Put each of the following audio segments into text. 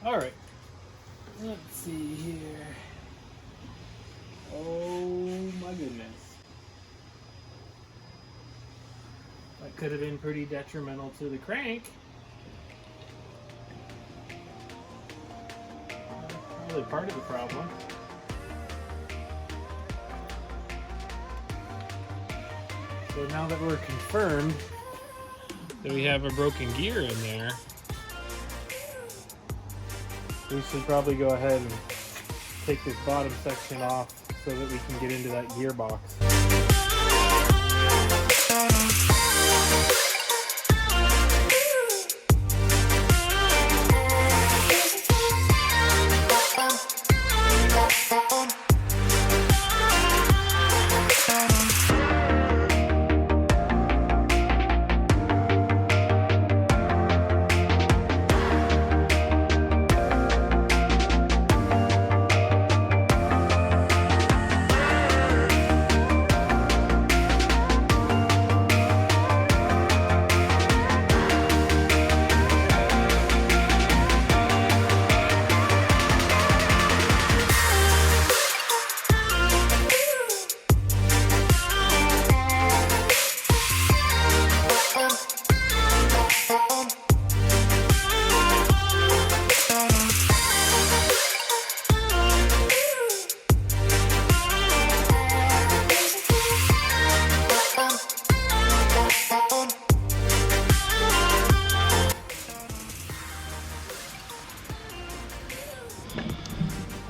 All right, let's see here. Oh my goodness. That could have been pretty detrimental to the crank. Probably part of the problem. So now that we're confirmed that we have a broken gear in there, we should probably go ahead and take this bottom section off so that we can get into that gearbox.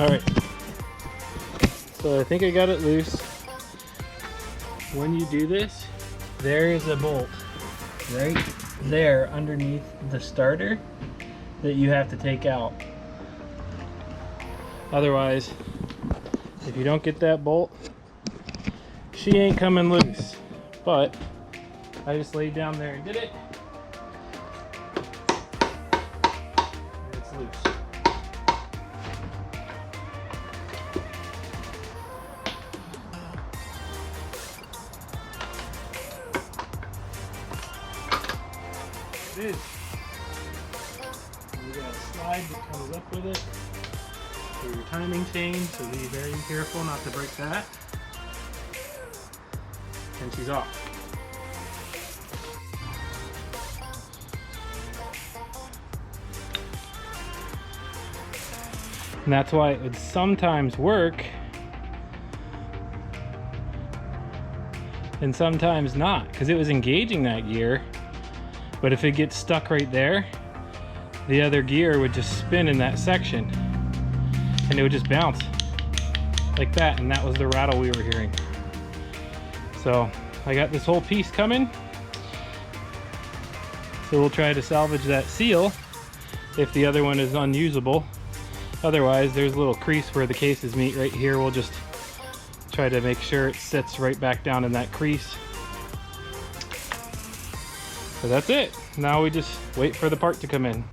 Alright, so I think I got it loose. When you do this, there is a bolt right there underneath the starter that you have to take out. Otherwise, if you don't get that bolt, she ain't coming loose. But I just laid down there and did it. And it's loose. It is. You got a slide that comes up with it for your timing chain, so be very careful not to break that. And she's off. And that's why it would sometimes work and sometimes not, because it was engaging that gear. But if it gets stuck right there, the other gear would just spin in that section and it would just bounce like that, and that was the rattle we were hearing. So I got this whole piece coming, so we'll try to salvage that seal if the other one is unusable. Otherwise, there's a little crease where the cases meet right here. We'll just try to make sure it sits right back down in that crease. So that's it. Now we just wait for the part to come in.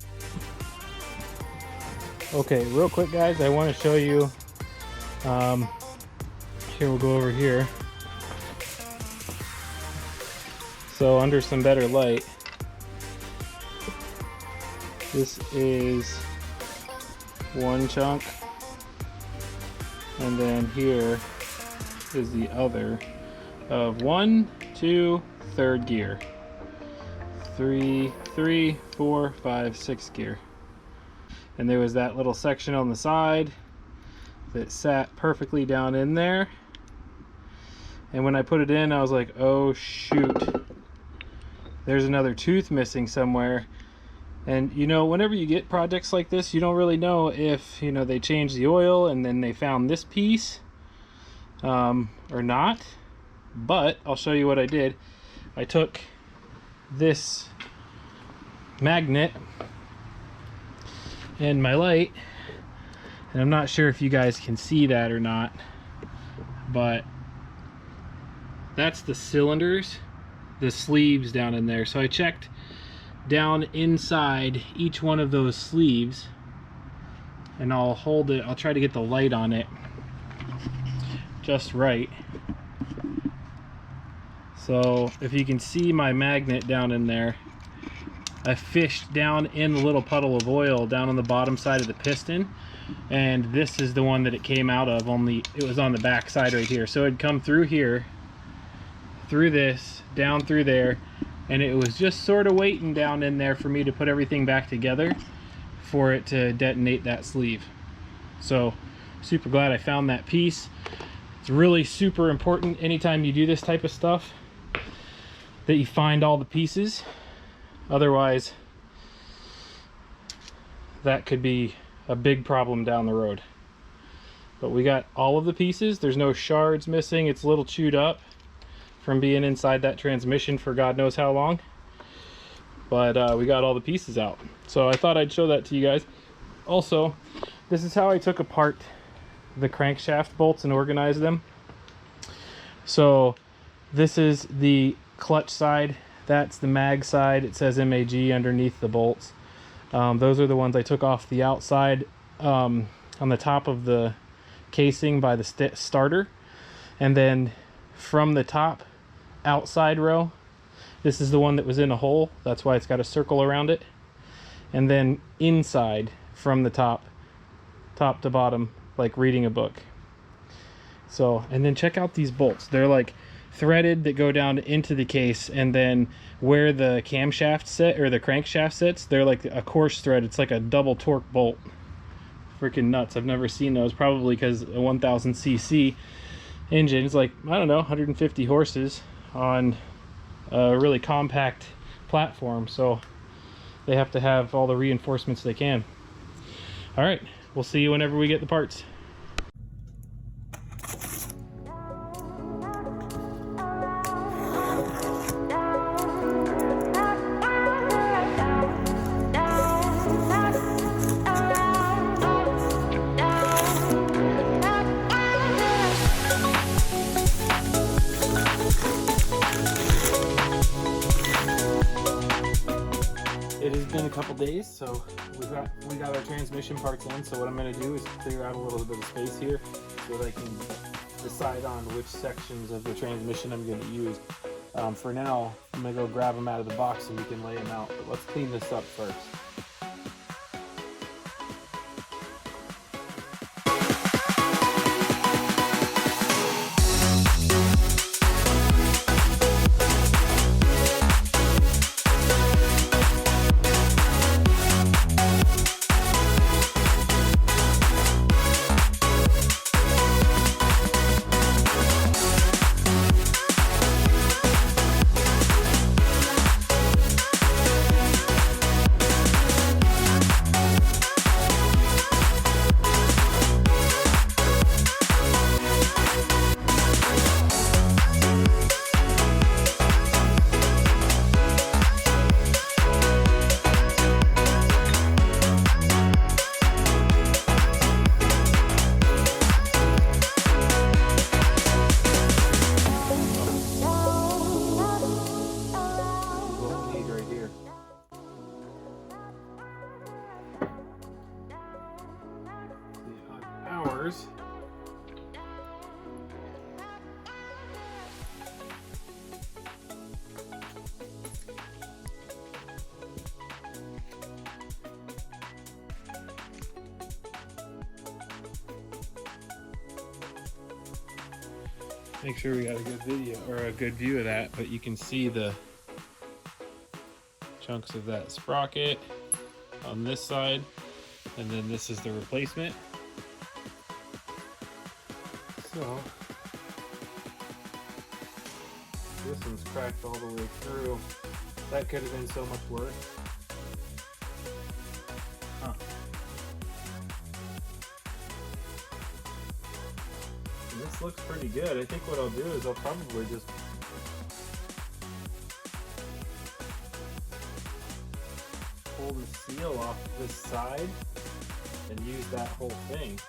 Okay, real quick guys, I want to show you, here we'll go over here. So under some better light, this is one chunk, and then here is the other of 1, 2, third gear. 3, 4, 5, 6 gear. And there was that little section on the side that sat perfectly down in there. And when I put it in, I was like, oh shoot, there's another tooth missing somewhere. And you know, whenever you get projects like this, you don't really know if, you know, they changed the oil and then they found this piece or not. But I'll show you what I did. I took this magnet and my light, and I'm not sure if you guys can see that or not, but that's the cylinders, the sleeves down in there. So I checked down inside each one of those sleeves, and I'll hold it, I'll try to get the light on it just right. So if you can see my magnet down in there, I fished down in the little puddle of oil down on the bottom side of the piston, and this is the one that it came out of. Only it was on the back side right here, so it'd come through here, through this, down through there, and it was just sort of waiting down in there for me to put everything back together for it to detonate that sleeve. So super glad I found that piece. It's really super important anytime you do this type of stuff that you find all the pieces. Otherwise, that could be a big problem down the road. But we got all of the pieces. There's no shards missing. It's a little chewed up from being inside that transmission for God knows how long. But we got all the pieces out. So I thought I'd show that to you guys. Also, this is how I took apart the crankshaft bolts and organized them. So this is the clutch side. That's the mag side. It says MAG underneath the bolts. Those are the ones I took off the outside on the top of the casing by the starter. And then from the top outside row, this is the one that was in a hole. That's why it's got a circle around it. And then inside from the top to bottom, like reading a book. So, and then check out these bolts. They're like threaded that go down into the case, and then where the camshaft set or the crankshaft sits, they're like a coarse thread. It's like a double torque bolt. Freaking nuts. I've never seen those, probably because a 1000cc engine is like, I don't know, 150 horses on a really compact platform, so they have to have all the reinforcements they can. All right, we'll see you whenever we get the parts. It has been a couple days, so we got our transmission parts in. So what I'm going to do is clear out a little bit of space here so that I can decide on which sections of the transmission I'm going to use. For now, I'm going to go grab them out of the box so we can lay them out. But let's clean this up first. Make sure we got a good video or a good view of that, but you can see the chunks of that sprocket on this side, and then this is the replacement. So this one's cracked all the way through. That could have been so much worse. Huh. This looks pretty good. I think what I'll do is I'll probably just pull the seal off this side and use that whole thing.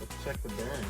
Let's check the bearings.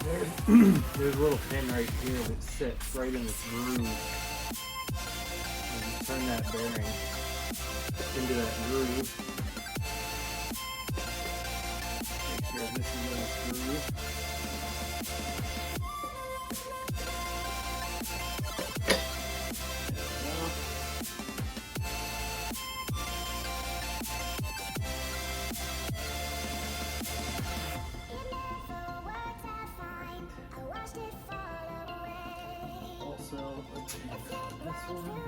There's a little pin right here that sits right in this groove. And you turn that bearing into that groove. Make sure this is in this groove. Also, let's see, this one.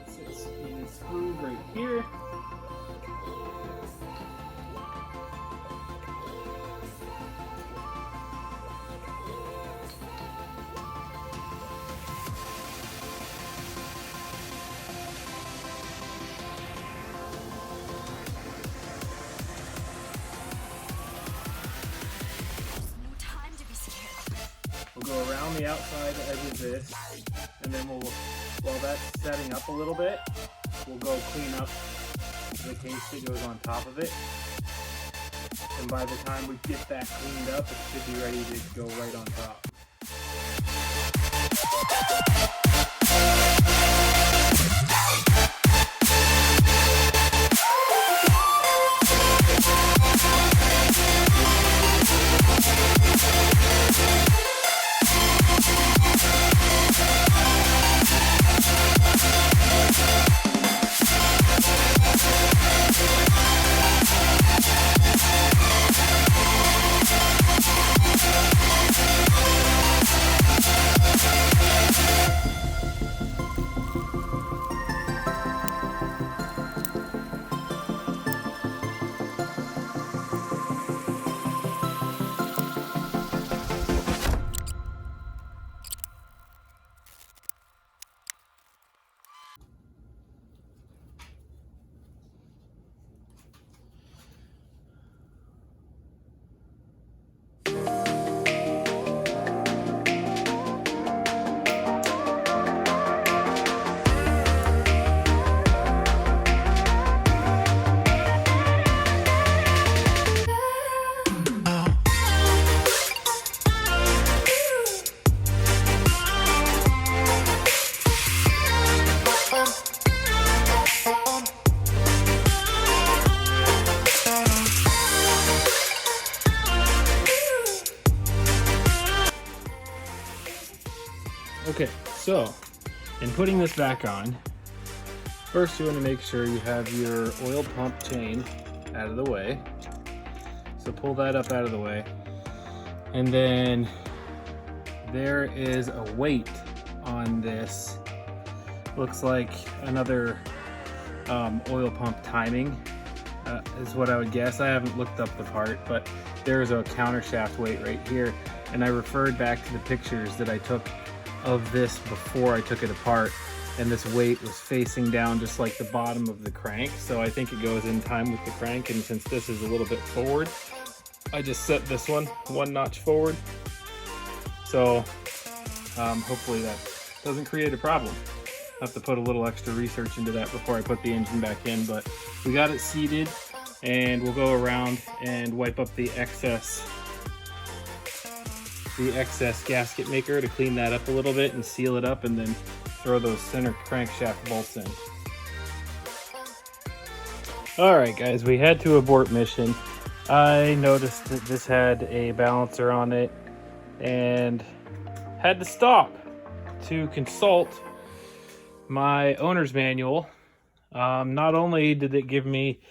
It sits in this groove right here. We'll go around the outside edge of this, and then while that's setting up a little bit, we'll go clean up the case that goes on top of it. And by the time we get that cleaned up, it should be ready to go right on top. Okay, so in putting this back on, first you want to make sure you have your oil pump chain out of the way. So pull that up out of the way. And then there is a weight on this. Looks like another oil pump timing is what I would guess. I haven't looked up the part, but there's a counter shaft weight right here. And I referred back to the pictures that I took of this before I took it apart, and this weight was facing down just like the bottom of the crank, so I think it goes in time with the crank. And since this is a little bit forward, I just set this one notch forward, so hopefully that doesn't create a problem. I have to put a little extra research into that before I put the engine back in, but we got it seated, and we'll go around and wipe up the excess gasket maker to clean that up a little bit and seal it up, and then throw those center crankshaft bolts in. Alright guys, we had to abort mission. I noticed that this had a balancer on it and had to stop to consult my owner's manual. Not only did it give me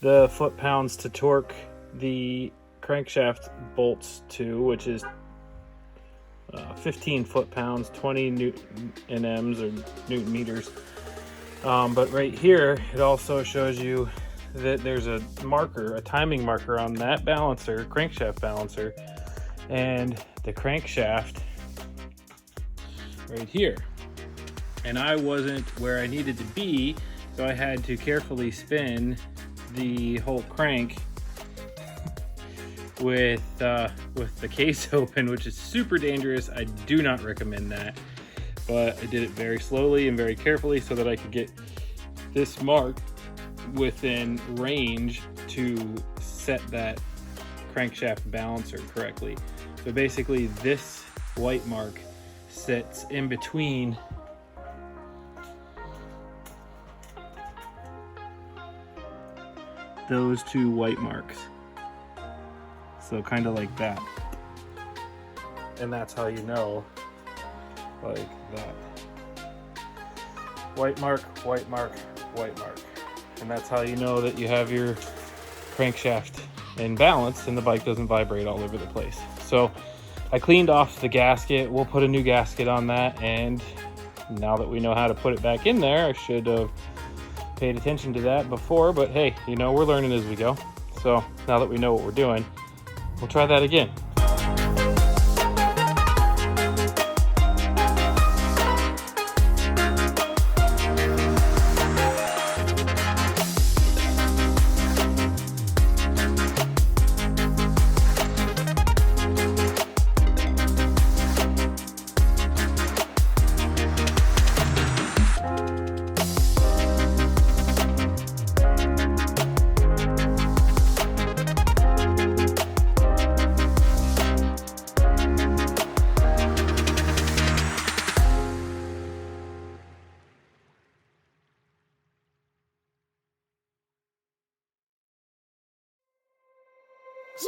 the foot-pounds to torque the crankshaft bolts to, which is 15 foot-pounds, 20 Newton-Ms or Newton meters. But right here, it also shows you that there's a marker, a timing marker on that balancer, crankshaft balancer, and the crankshaft right here. And I wasn't where I needed to be, so I had to carefully spin the whole crank with the case open, which is super dangerous. I do not recommend that, but I did it very slowly and very carefully so that I could get this mark within range to set that crankshaft balancer correctly. So basically this white mark sits in between those two white marks. So kind of like that. And that's how you know, like that. White mark, white mark, white mark. And that's how you know that you have your crankshaft in balance and the bike doesn't vibrate all over the place. So I cleaned off the gasket. We'll put a new gasket on that, and now that we know how to put it back in there, I should have paid attention to that before, but hey, you know, we're learning as we go. So now that we know what we're doing, we'll try that again.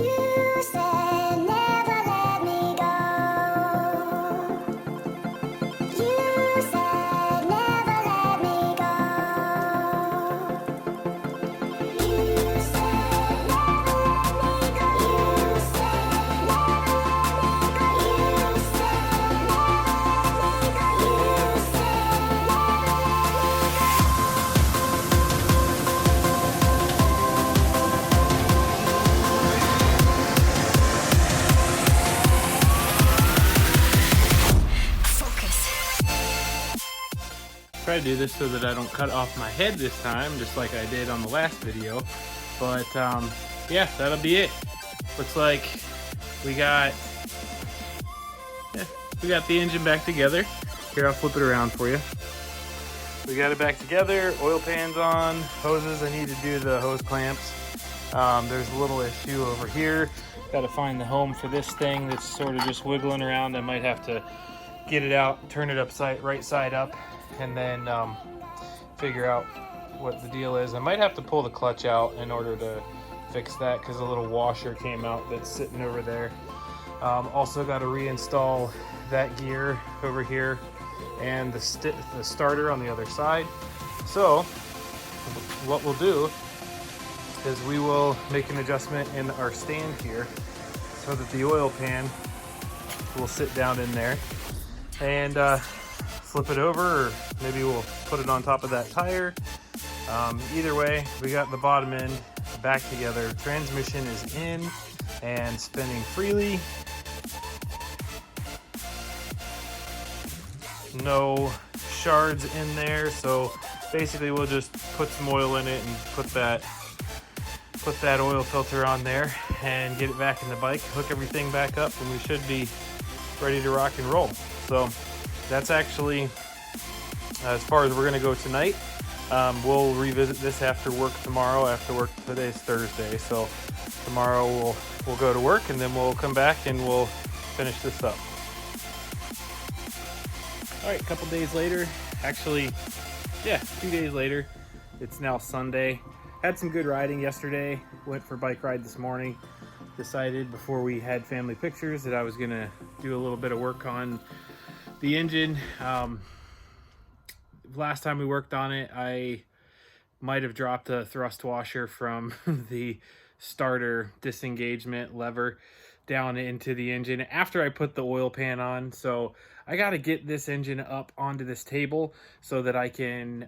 You said never let me go. You said never let me go. You said never let me go. You said never let me go. You said never let me go. You said never Try to do this so that I don't cut off my head this time, just like I did on the last video. But yeah, that'll be it. Looks like we got the engine back together. Here, I'll flip it around for you. We got it back together, oil pans on, hoses. I need to do the hose clamps. There's a little issue over here. Got to find the home for this thing that's sort of just wiggling around. I might have to get it out, turn it right side up, and then figure out what the deal is. I might have to pull the clutch out in order to fix that because a little washer came out that's sitting over there. Also got to reinstall that gear over here and the starter on the other side. So what we'll do is we will make an adjustment in our stand here so that the oil pan will sit down in there, and flip it over, or maybe we'll put it on top of that tire. Either way, we got the bottom end back together. Transmission is in and spinning freely. No shards in there, so basically we'll just put some oil in it and put that oil filter on there and get it back in the bike, hook everything back up, and we should be ready to rock and roll. So that's actually as far as we're going to go tonight. We'll revisit this after work tomorrow. After work, today's Thursday, so tomorrow we'll go to work, and then we'll come back and we'll finish this up. All right, a couple days later, actually, yeah, 2 days later. It's now Sunday. Had some good riding yesterday. Went for a bike ride this morning. Decided before we had family pictures that I was gonna do a little bit of work on the engine. Last time we worked on it, I might have dropped a thrust washer from the starter disengagement lever down into the engine after I put the oil pan on. So I got to get this engine up onto this table so that I can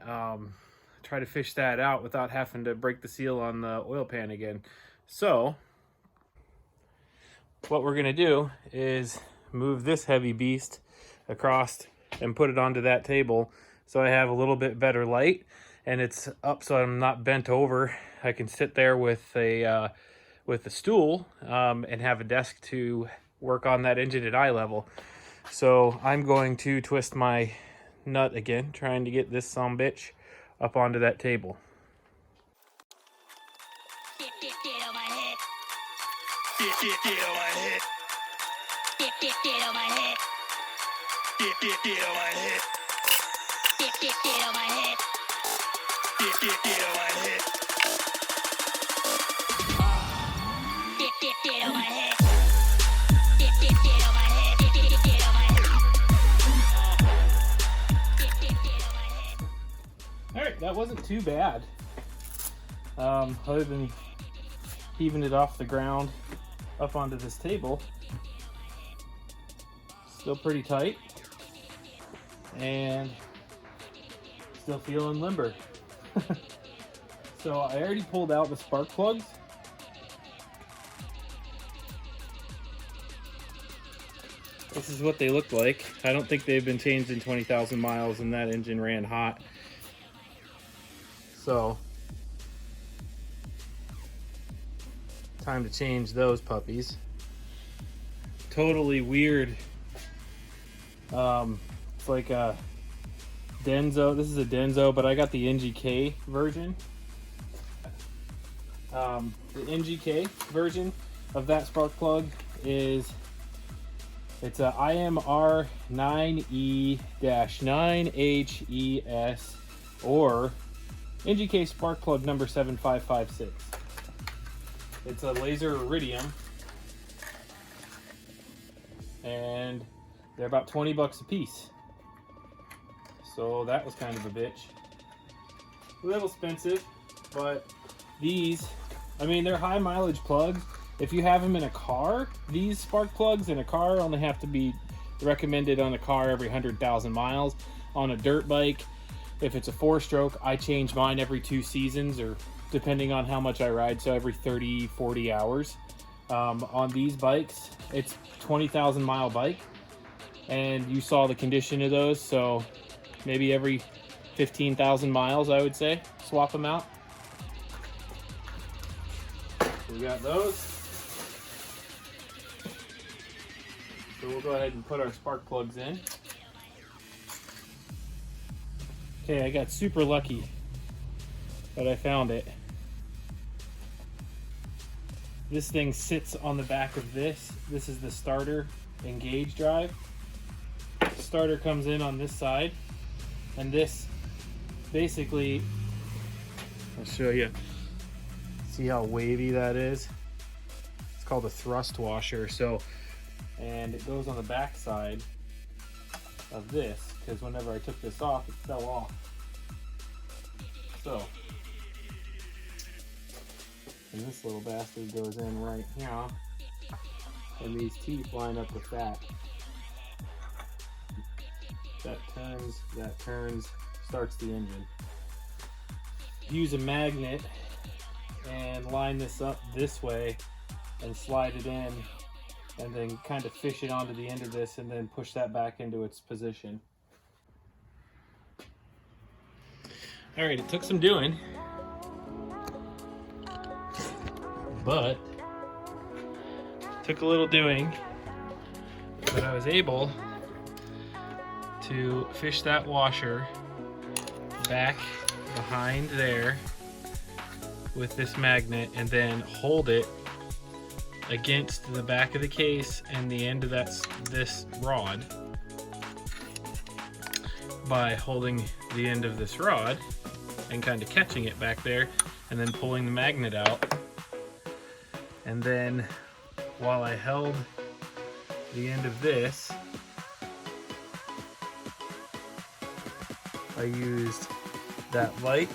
try to fish that out without having to break the seal on the oil pan again. So what we're gonna do is move this heavy beast across and put it onto that table so I have a little bit better light, and it's up so I'm not bent over. I can sit there with a stool and have a desk to work on that engine at eye level. So I'm going to twist my nut again, trying to get this sumbitch up onto that table. get on my head. Get on my head. Get on my head. Get on my head. Get on my head. Get on my head. Get on my head. Get on my head. Get on my head. All right, that wasn't too bad. Other than heaving it off the ground up onto this table, still pretty tight and still feeling limber. So I already pulled out the spark plugs. This is what they look like. I don't think they've been changed in 20,000 miles, and that engine ran hot. So time to change those puppies. Totally weird. It's like a Denso. This is a Denso, but I got the NGK version. The NGK version of that spark plug is, it's a IMR 9E-9HES or NGK spark plug number 7556. It's a laser iridium, and they're about 20 bucks a piece. So that was kind of a bitch. A little expensive, but these, I mean, they're high mileage plugs. If you have them in a car, these spark plugs in a car only have to be recommended on a car every 100,000 miles. On a dirt bike, if it's a 4-stroke, I change mine every 2 seasons, or depending on how much I ride, so every 30-40 hours. On these bikes, it's 20,000 mile bike, and you saw the condition of those, so maybe every 15,000 miles, I would say, swap them out. So we got those. So we'll go ahead and put our spark plugs in. Okay, I got super lucky that I found it. This thing sits on the back of this. This is the starter engage drive. The starter comes in on this side, and this basically, I'll show you. See how wavy that is? It's called a thrust washer. So, and it goes on the back side of this, because whenever I took this off, it fell off. So, and this little bastard goes in right here, and these teeth line up with that. That turns, starts the engine. Use a magnet and line this up this way and slide it in, and then kind of fish it onto the end of this, and then push that back into its position. All right, it took some doing, but took a little doing, but I was able to fish that washer back behind there with this magnet, and then hold it against the back of the case and the end of this rod by holding the end of this rod and kind of catching it back there, and then pulling the magnet out. And then while I held the end of this, I used that light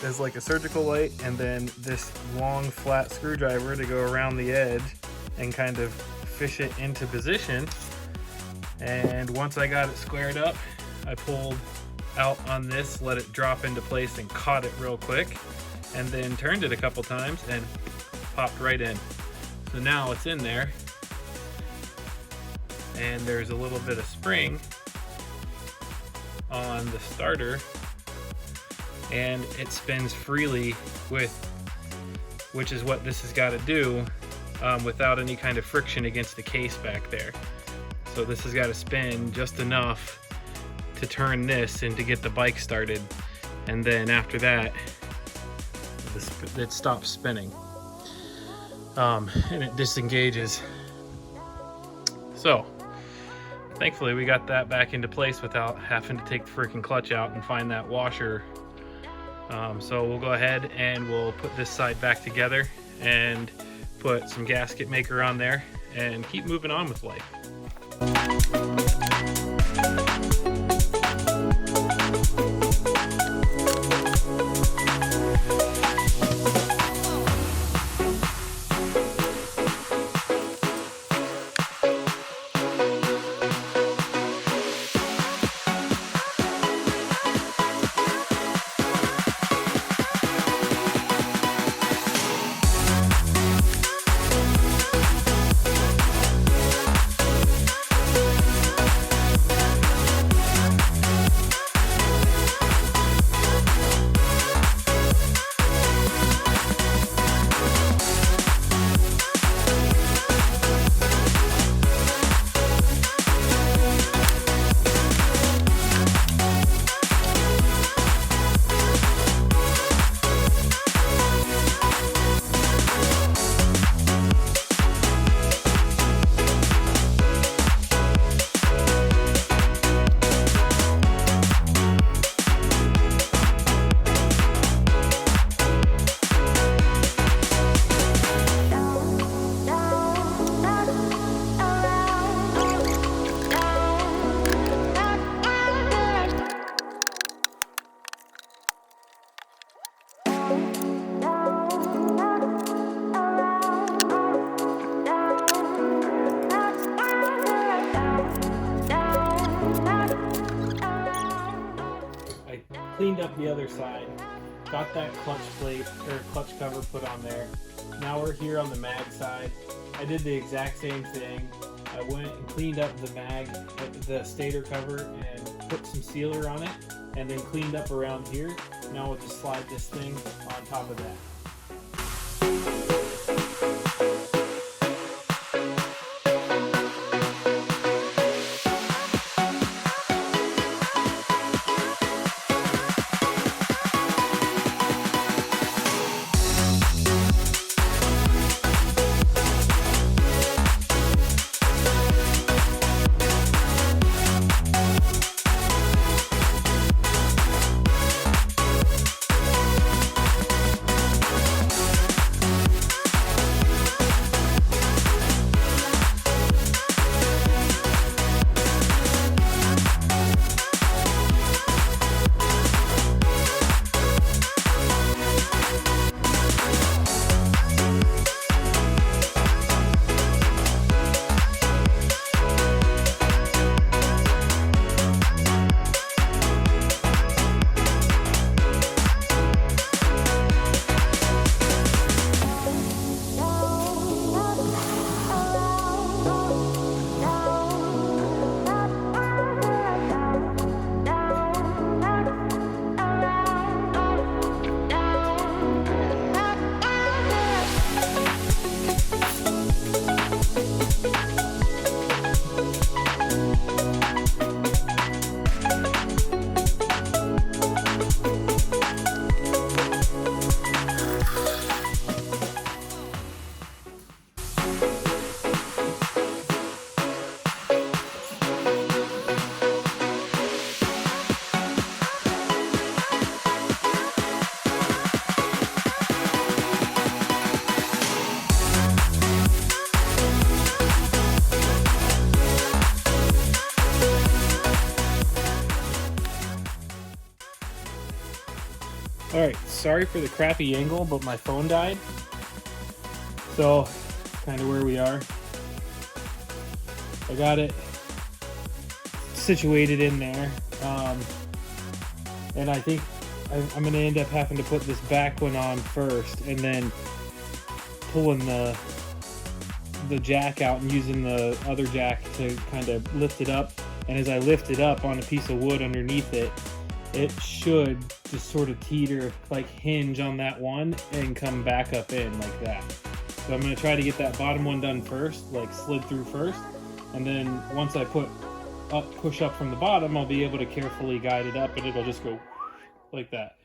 as like a surgical light, and then this long flat screwdriver to go around the edge and kind of fish it into position. And once I got it squared up, I pulled out on this, let it drop into place, and caught it real quick, and then turned it a couple times and popped right in. So now it's in there, and there's a little bit of spring on the starter, and it spins freely which is what this has got to do, without any kind of friction against the case back there. So this has got to spin just enough to turn this and to get the bike started, and then after that it stops spinning. and it disengages. So thankfully we got that back into place without having to take the freaking clutch out and find that washer. So we'll go ahead and we'll put this side back together and put some gasket maker on there and keep moving on with life. Cleaned up the other side, got that clutch plate or clutch cover put on there. Now we're here on the mag side. I did the exact same thing. I went and cleaned up the mag, the stator cover, and put some sealer on it, and then cleaned up around here. Now we'll just slide this thing on top of that. Alright, sorry for the crappy angle, but my phone died. So, kind of where we are. I got it situated in there. And I think I'm going to end up having to put this back one on first, and then pulling the jack out and using the other jack to kind of lift it up. And as I lift it up on a piece of wood underneath it, it should just sort of teeter, like hinge on that one and come back up in like that. So I'm going to try to get that bottom one done first, like slid through first, and then once I push up from the bottom, I'll be able to carefully guide it up and it'll just go like that.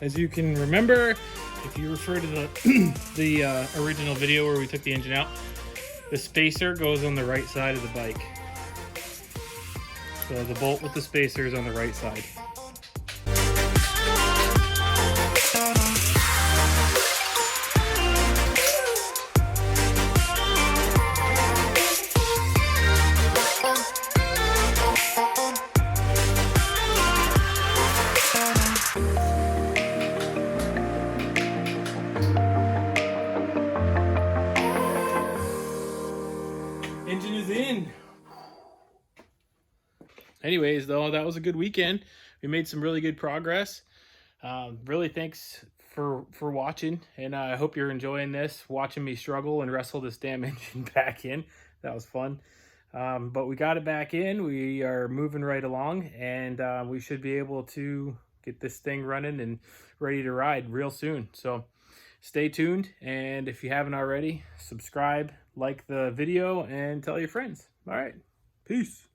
as you can remember, if you refer to the original video where we took the engine out, the spacer goes on the right side of the bike. So the bolt with the spacer is on the right side. Engine is in. Anyways, though, that was a good weekend. We made some really good progress. Really thanks for watching, and I hope you're enjoying this, watching me struggle and wrestle this damn engine back in. That was fun. But we got it back in. We are moving right along, and we should be able to get this thing running and ready to ride real soon. So stay tuned, and if you haven't already, subscribe, like the video, and tell your friends. All right, peace.